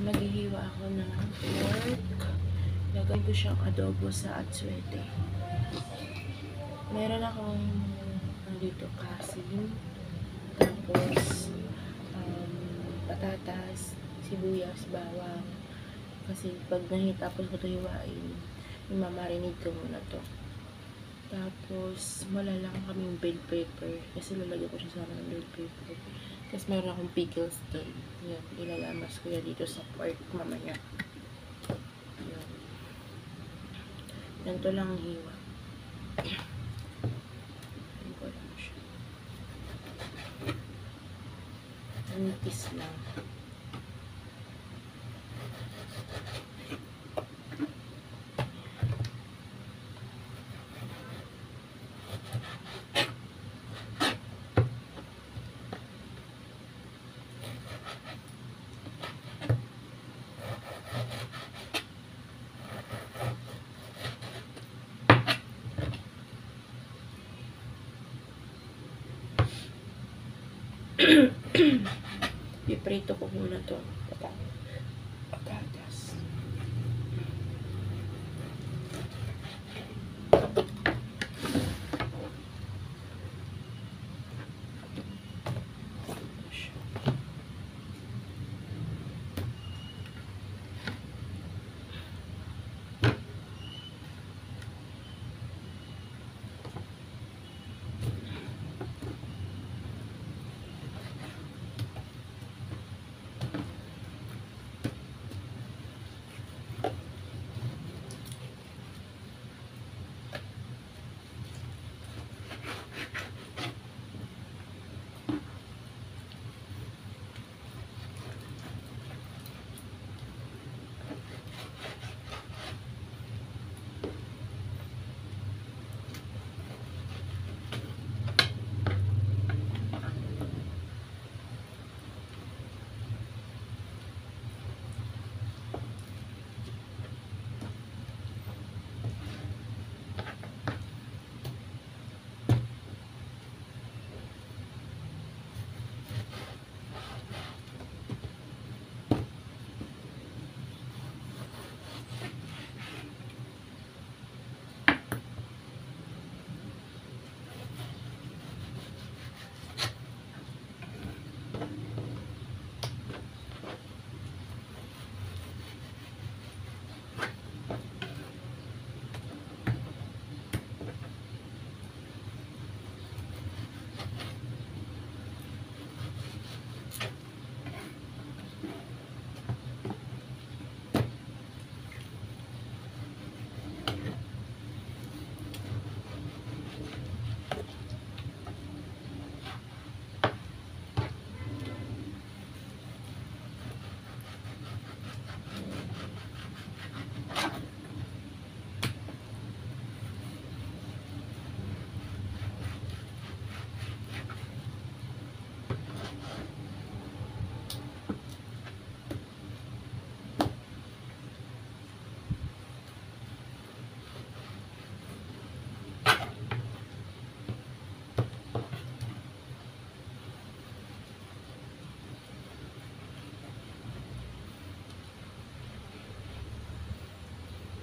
Maghihiwa ako ng pork. Lagay ko siyang adobo sa atsuete. Meron akong dito kasim, tapos patatas, sibuyas, bawang. Kasi pag tapos ko ito hiwain, imamarinate ko muna to. Tapos wala lang kaming bell pepper kasi lalagyan ko siya sa ng bell pepper. Tapos meron akong pickles doon. Yan, ilalamas ko yan dito sa pork mamaya. Yan. Ganito lang ang hiwa. Ayan ko lang siya. Nipis lang. Piprito ko muna to patatas.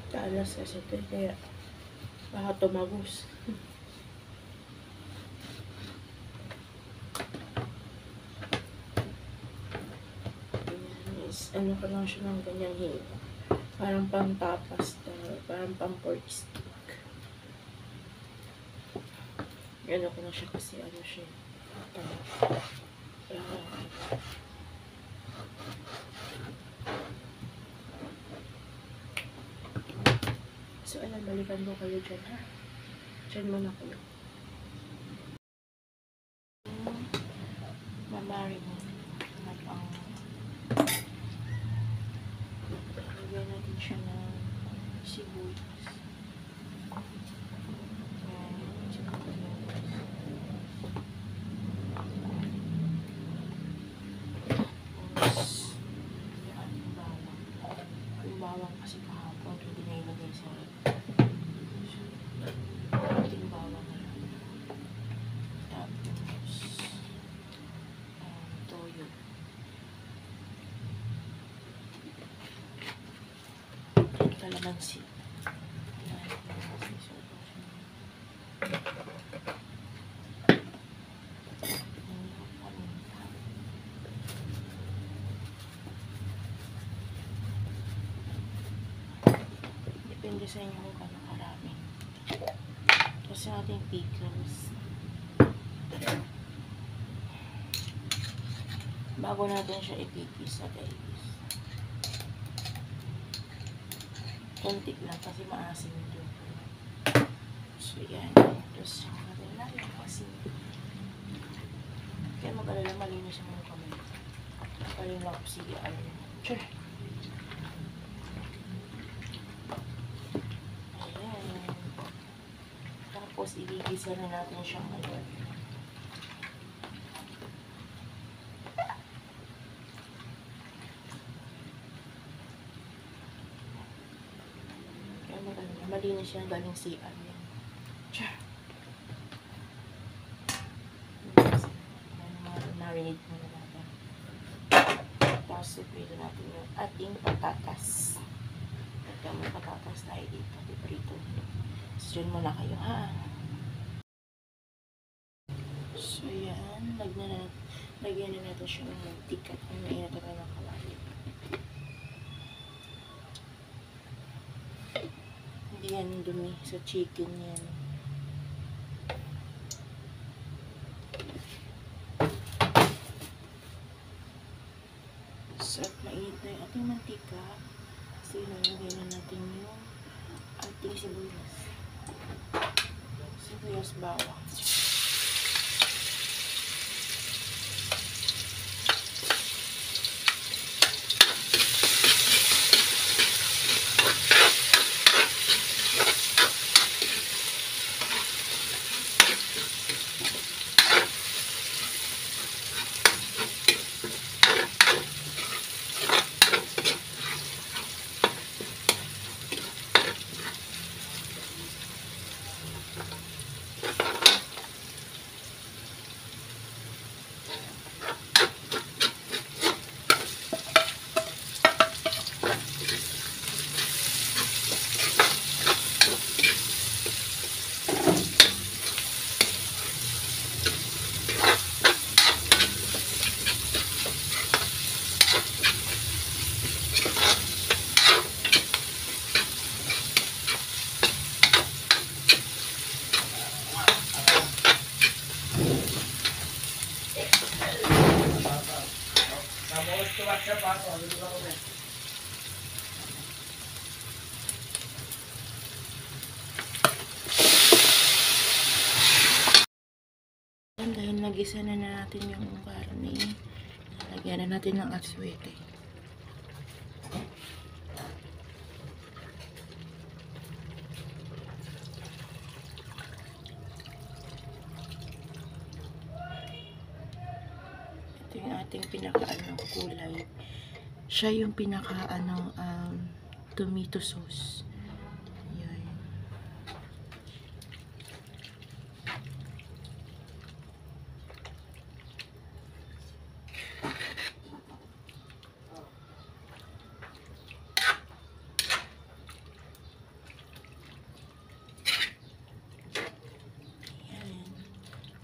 Talas kasi ito kaya baka tumagos. Ano ko lang siya ng ganyang hiwa. Parang pang tapas, parang pang pork stick. Ano ko lang siya kasi ano siya. So, alam, balikan mo kayo dyan, ha? Dyan muna kayo. Mamari mo. Lagyan natin siya ng sibuyas. Yung bawang kasi kahapon, hindi na ilagay sa ating bawang na lang. kalamansi. Ayan. Depende sa inyo kung gano'ng karami. Tapos yung ating pickles. Bago natin siya ipipisa, guys. Konti lang kasi maasim ito. So, yan. Tapos, natin lang yung asin. Kaya mag-alala, malinis yung mga kamay. Paling lang ako sige, sure. Ayan. Tapos, igigisa na natin siyang ngayon. Kaya mag-alala, malinis yan galing CR yan. Sure. Marinate mo na natin. Tapos, ipito natin yung ating patatas. Ito may patatas tayo dito. Piprito. So, dyan muna kayo, ha? So, yan. Lagyan na natin siya ng mantika. Ang mainit na ng kawali. Hindi yan dumi sa chicken yan. So, at mainit na yung ating mantika. So, nalagay na natin yung ating sibuyas. Sibuyas bawang. Dahil nagisa na natin yung karne, lagyan na natin ng aswete. Ito yung ating pinaka-anong kulay. Siya yung pinaka-anong tomato sauce. Yan.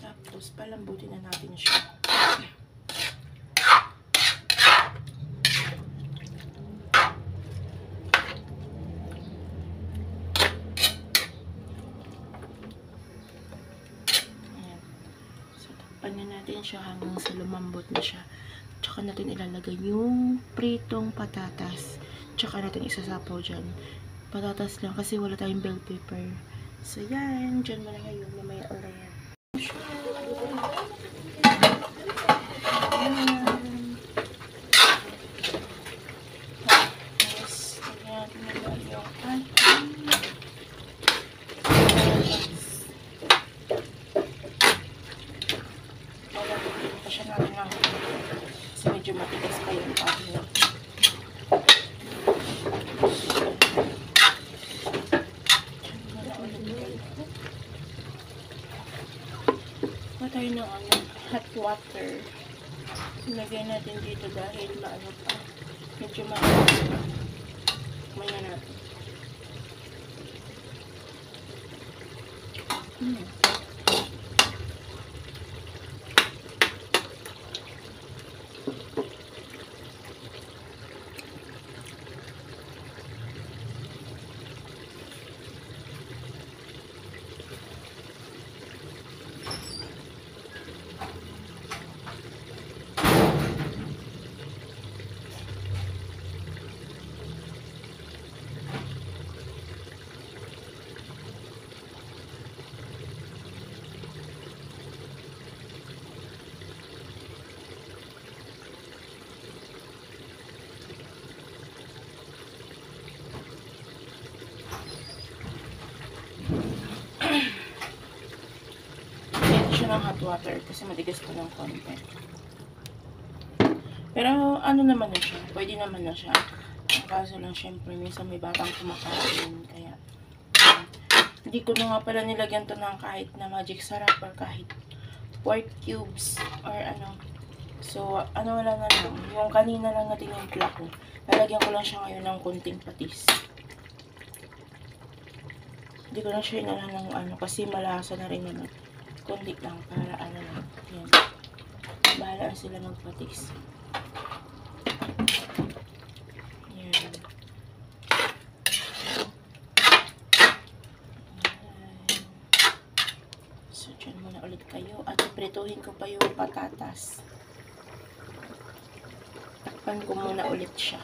Tapos, palambutin na natin siya. Ayan. So, takpan na natin siya hanggang sa lumambot na siya. Tsaka natin ilalagay yung pritong patatas. Tsaka natin isasapaw dyan. Patatas lang kasi wala tayong bell pepper. So, yan. Dyan mo na ngayon. Mamaya ulit. Kasi medyo matigas pa yung pagod. Kuha tayo ng hot water. Ilagay natin dito dahil maano pa. Medyo matigas pa. Kumain natin. Hmm. Siya ng hot water kasi matigas pa ng konti. Pero ano naman na siya, pwede naman na siya. Kaso lang syempre minsan may batang kumakain kaya hindi ko na nga pala nilagyan to ng kahit na magic sarap or kahit pork cubes or ano. So ano wala na lang, yung kanina lang na tinimpla ko. Lalagyan ko lang siya ngayon ng kunting patis. Hindi ko na siya inalan ng ano kasi malasa na rin naman. Kunti lang para ano lang. Yan. Bahala sila magpatis. Yan. So, dyan muna ulit kayo. At iprituhin ko pa yung patatas. Takpan ko muna ulit siya.